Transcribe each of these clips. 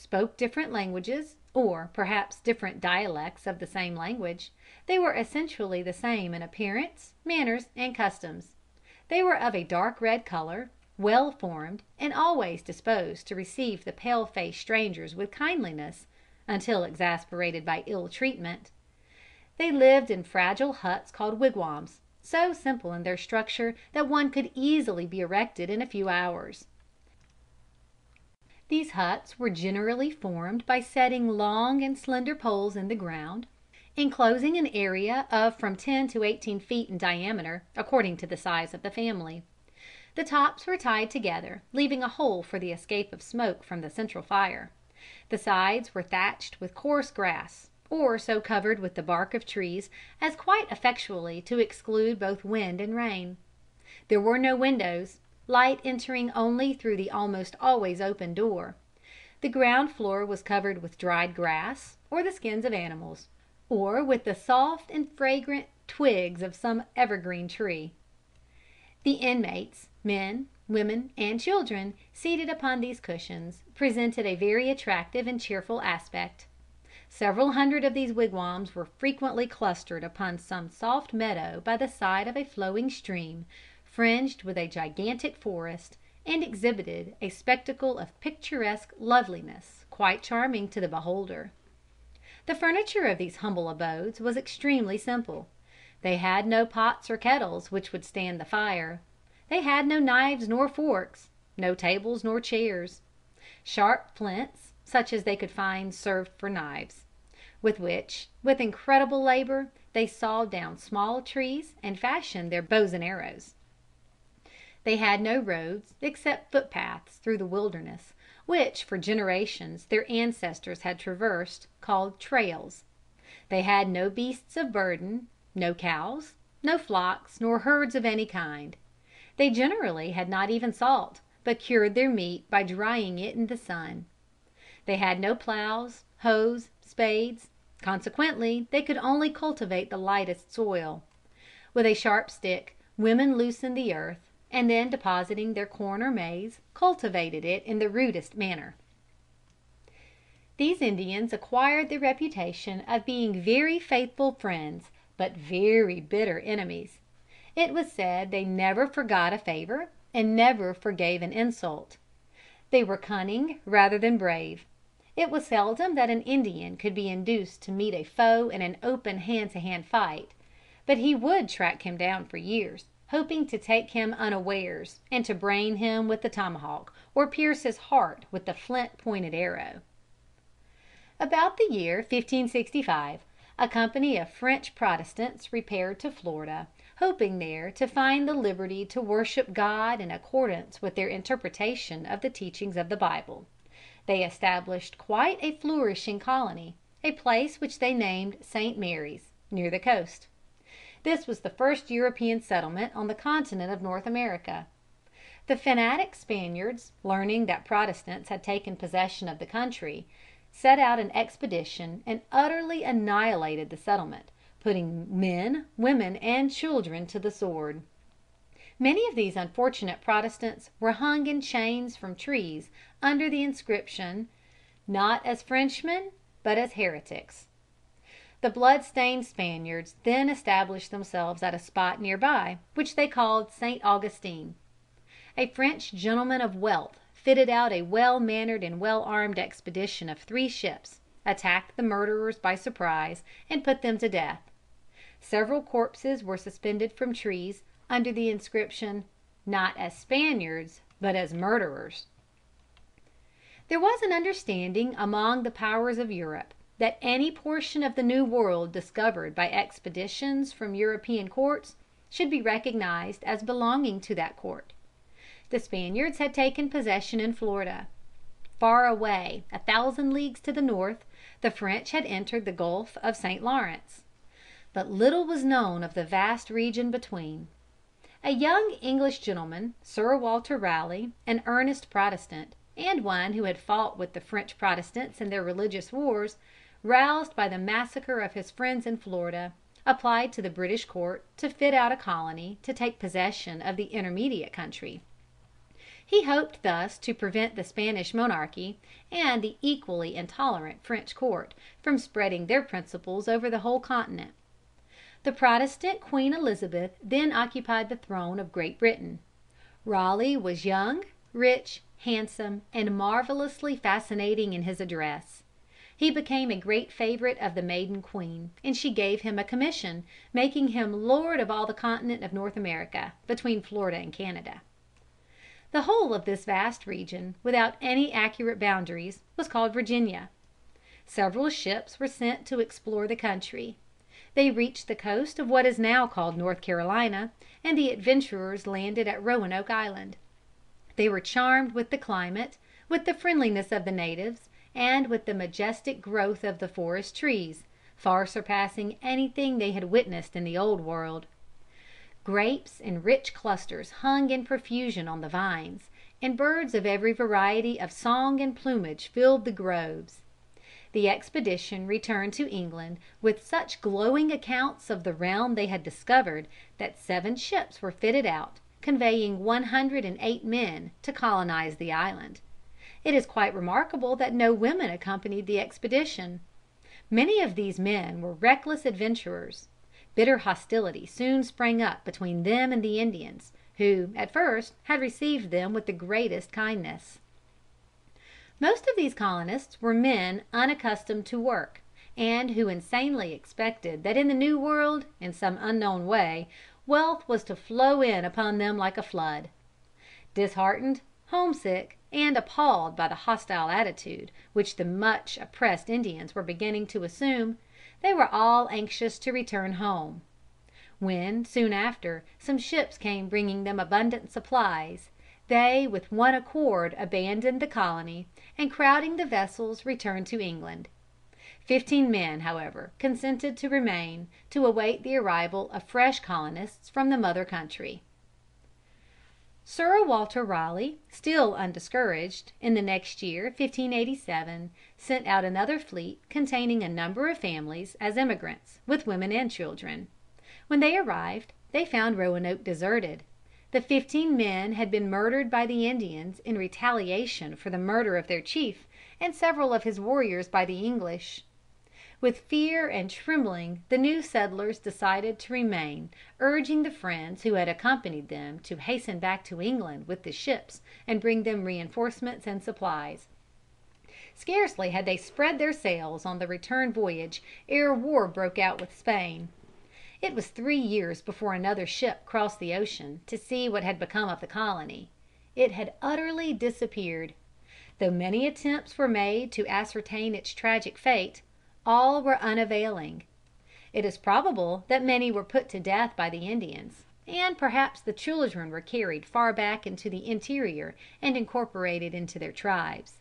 spoke different languages, or perhaps different dialects of the same language, they were essentially the same in appearance, manners, and customs. They were of a dark red color, well formed, and always disposed to receive the pale faced strangers with kindliness, until exasperated by ill treatment. They lived in fragile huts called wigwams, so simple in their structure that one could easily be erected in a few hours. These huts were generally formed by setting long and slender poles in the ground, enclosing an area of from 10 to 18 feet in diameter, according to the size of the family. The tops were tied together, leaving a hole for the escape of smoke from the central fire. The sides were thatched with coarse grass, or so covered with the bark of trees as quite effectually to exclude both wind and rain. There were no windows, light entering only through the almost always open door. The ground floor was covered with dried grass, or the skins of animals, or with the soft and fragrant twigs of some evergreen tree. The inmates, men, women, and children, seated upon these cushions, presented a very attractive and cheerful aspect. Several hundred of these wigwams were frequently clustered upon some soft meadow by the side of a flowing stream, fringed with a gigantic forest, and exhibited a spectacle of picturesque loveliness quite charming to the beholder. The furniture of these humble abodes was extremely simple. They had no pots or kettles which would stand the fire. They had no knives nor forks, no tables nor chairs. Sharp flints, such as they could find, served for knives, with which, with incredible labor, they sawed down small trees and fashioned their bows and arrows. They had no roads except footpaths through the wilderness, which for generations their ancestors had traversed, called trails. They had no beasts of burden, no cows, no flocks, nor herds of any kind. They generally had not even salt, but cured their meat by drying it in the sun. They had no plows, hoes, spades; consequently they could only cultivate the lightest soil. With a sharp stick women loosened the earth, and then depositing their corn or maize, cultivated it in the rudest manner. These Indians acquired the reputation of being very faithful friends, but very bitter enemies. It was said they never forgot a favor, and never forgave an insult. They were cunning rather than brave. It was seldom that an Indian could be induced to meet a foe in an open hand-to-hand fight, but he would track him down for years, hoping to take him unawares, and to brain him with the tomahawk, or pierce his heart with the flint-pointed arrow. About the year 1565, a company of French Protestants repaired to Florida, hoping there to find the liberty to worship God in accordance with their interpretation of the teachings of the Bible. They established quite a flourishing colony, a place which they named St. Mary's, near the coast. This was the first European settlement on the continent of North America. The fanatic Spaniards, learning that Protestants had taken possession of the country, set out an expedition and utterly annihilated the settlement, putting men, women, and children to the sword. Many of these unfortunate Protestants were hung in chains from trees under the inscription, "Not as Frenchmen, but as heretics." The blood-stained Spaniards then established themselves at a spot near by, which they called St. Augustine. A French gentleman of wealth fitted out a well-mannered and well-armed expedition of 3 ships, attacked the murderers by surprise, and put them to death. Several corpses were suspended from trees, under the inscription, "Not as Spaniards, but as murderers." There was an understanding among the powers of Europe that any portion of the New World discovered by expeditions from European courts should be recognized as belonging to that court. The Spaniards had taken possession in Florida. Far away, 1,000 leagues to the north, the French had entered the Gulf of St. Lawrence. But little was known of the vast region between. A young English gentleman, Sir Walter Raleigh, an earnest Protestant, and one who had fought with the French Protestants in their religious wars, roused by the massacre of his friends in Florida, applied to the British court to fit out a colony to take possession of the intermediate country. He hoped thus to prevent the Spanish monarchy and the equally intolerant French court from spreading their principles over the whole continent. The Protestant Queen Elizabeth then occupied the throne of Great Britain. Raleigh was young, rich, handsome, and marvelously fascinating in his address. He became a great favorite of the maiden queen, and she gave him a commission, making him lord of all the continent of North America, between Florida and Canada. The whole of this vast region, without any accurate boundaries, was called Virginia. Several ships were sent to explore the country. They reached the coast of what is now called North Carolina, and the adventurers landed at Roanoke Island. They were charmed with the climate, with the friendliness of the natives, and with the majestic growth of the forest trees, far surpassing anything they had witnessed in the Old World. Grapes in rich clusters hung in profusion on the vines, and birds of every variety of song and plumage filled the groves. The expedition returned to England with such glowing accounts of the realm they had discovered that 7 ships were fitted out, conveying 108 men, to colonize the island. It is quite remarkable that no women accompanied the expedition. Many of these men were reckless adventurers. Bitter hostility soon sprang up between them and the Indians, who, at first, had received them with the greatest kindness. Most of these colonists were men unaccustomed to work, and who insanely expected that in the New World, in some unknown way, wealth was to flow in upon them like a flood. Disheartened, homesick, and appalled by the hostile attitude which the much oppressed Indians were beginning to assume, they were all anxious to return home. When, soon after, some ships came bringing them abundant supplies, they with one accord abandoned the colony, and crowding the vessels returned to England. 15 men, however, consented to remain, to await the arrival of fresh colonists from the mother country. Sir Walter Raleigh, still undiscouraged, in the next year, 1587, sent out another fleet containing a number of families as emigrants, with women and children. When they arrived, they found Roanoke deserted. The 15 men had been murdered by the Indians in retaliation for the murder of their chief, and several of his warriors by the English. With fear and trembling the new settlers decided to remain, urging the friends who had accompanied them to hasten back to England with the ships and bring them reinforcements and supplies. Scarcely had they spread their sails on the return voyage ere war broke out with Spain. It was 3 years before another ship crossed the ocean to see what had become of the colony. It had utterly disappeared. Though many attempts were made to ascertain its tragic fate, all were unavailing. It is probable that many were put to death by the Indians, and perhaps the children were carried far back into the interior and incorporated into their tribes.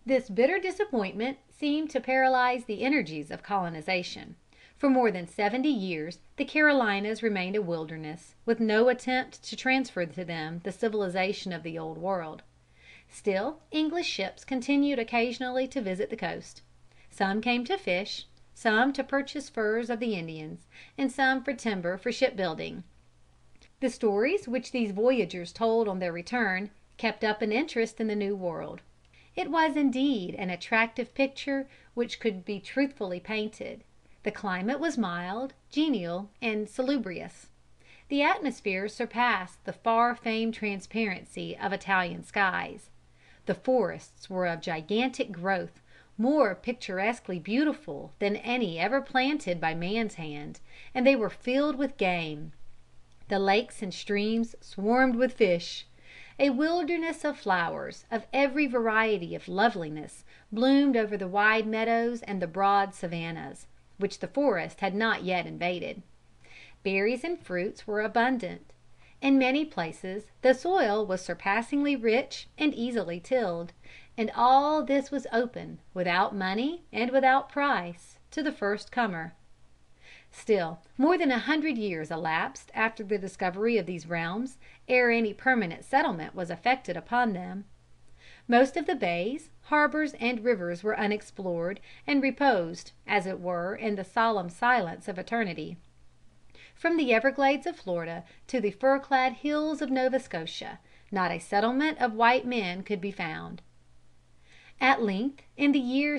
This bitter disappointment seemed to paralyze the energies of colonization. For more than 70 years the Carolinas remained a wilderness, with no attempt to transfer to them the civilization of the Old World. Still English ships continued occasionally to visit the coast. Some came to fish, some to purchase furs of the Indians, and some for timber for shipbuilding. The stories which these voyagers told on their return kept up an interest in the New World. It was indeed an attractive picture which could be truthfully painted. The climate was mild, genial, and salubrious. The atmosphere surpassed the far-famed transparency of Italian skies. The forests were of gigantic growth, more picturesquely beautiful than any ever planted by man's hand, and they were filled with game. The lakes and streams swarmed with fish. A wilderness of flowers, of every variety of loveliness, bloomed over the wide meadows and the broad savannas, which the forest had not yet invaded. Berries and fruits were abundant. In many places the soil was surpassingly rich and easily tilled, and all this was open, without money and without price, to the first comer. Still, more than 100 years elapsed after the discovery of these realms ere any permanent settlement was effected upon them. Most of the bays, harbors, and rivers were unexplored, and reposed, as it were, in the solemn silence of eternity. From the Everglades of Florida to the fir-clad hills of Nova Scotia, Not a settlement of white men could be found. At length, in the year